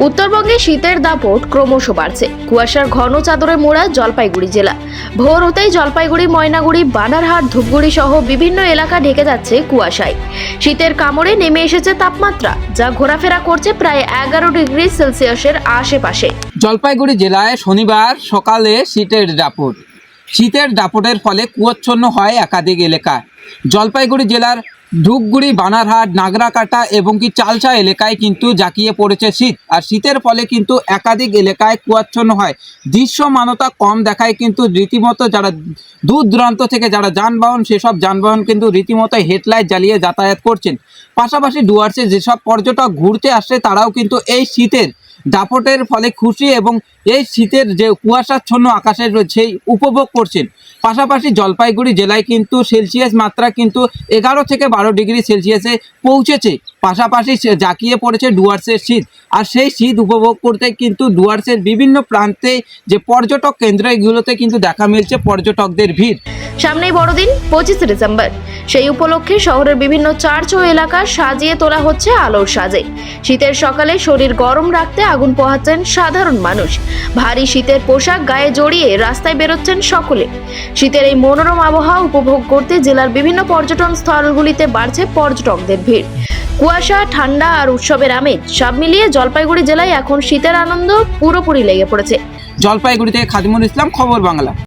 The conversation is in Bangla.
উত্তরবঙ্গে শীতের দাপট ক্রমশ বাড়ছে। কুয়াশার ঘন চাদরে মোড়া জলপাইগুড়ি জেলা। ভোর হতেই জলপাইগুড়ি, ময়নাগুড়ি, বানারহাট, ধূপগুড়ি সহ বিভিন্ন এলাকা ঢেকে যাচ্ছে কুয়াশায়। শীতের কামড়ে নেমে এসেছে তাপমাত্রা, যা ঘোরাফেরা করছে প্রায় 11 ডিগ্রি সেলসিয়াসের আশেপাশে। জলপাইগুড়ি জেলায় শনিবার সকালে শীতের দাপটের ফলে কুয়াচ্ছন্ন হয় একাধিক এলাকায়। জলপাইগুড়ি জেলার ধূপগুড়ি, বানারহাট, নাগরাকাটা এবং চালসা এলাকায় কিন্তু জাঁকিয়ে পড়েছে শীত। আর শীতের ফলে কিন্তু একাধিক এলাকায় কুয়াচ্ছন্ন হয়। দৃশ্যমানতা কম দেখায় কিন্তু রীতিমতো যারা দূর দূরান্ত থেকে যারা যানবাহন, সেসব যানবাহন কিন্তু রীতিমতো হেডলাইট জ্বালিয়ে যাতায়াত করছেন। পাশাপাশি ডুয়ার্সে যেসব পর্যটক ঘুরতে আসছে তারাও কিন্তু এই শীতের দাপটের ফলে খুশি এবং এই শীতের যে কুয়াশাচ্ছন্ন আকাশের সেই উপভোগ করছেন। পাশাপাশি জলপাইগুড়ি জেলায় কিন্তু সেলসিয়াস মাত্রা কিন্তু 11 থেকে 12 ডিগ্রি সেলসিয়াসে পৌঁছেছে। পাশাপাশি জাঁকিয়ে পড়েছে ডুয়ার্সের শীত। আর সেই শীত উপভোগ করতে কিন্তু ডুয়ার্সের বিভিন্ন প্রান্তে যে পর্যটক কেন্দ্র, এগুলোতে কিন্তু দেখা মিলছে পর্যটকদের ভিড়। সামনেই বড়দিন 25 ডিসেম্বর। সেই উপলক্ষে শহরের বিভিন্ন চার্চ ও এলাকা সাজিয়ে তোলা হচ্ছে আলোর সাজে। শীতের সকালে শরীর গরম রাখতে আগুন পোহাচ্ছেন সাধারণ মানুষ। ভারী শীতের পোশাক গায়ে জড়িয়ে রাস্তায় বেরোচ্ছেন সকলে। শীতের এই মনোরম আবহাওয়া উপভোগ করতে জেলার বিভিন্ন পর্যটন স্থলগুলিতে বাড়ছে পর্যটকদের ভিড়। কুয়াশা, ঠান্ডা আর উৎসবের আমেজ সব মিলিয়ে জলপাইগুড়ি জেলায় এখন শীতের আনন্দ পুরোপুরি লেগে পড়েছে। জলপাইগুড়ি থেকে খাদিমুল ইসলাম, খবর বাংলা।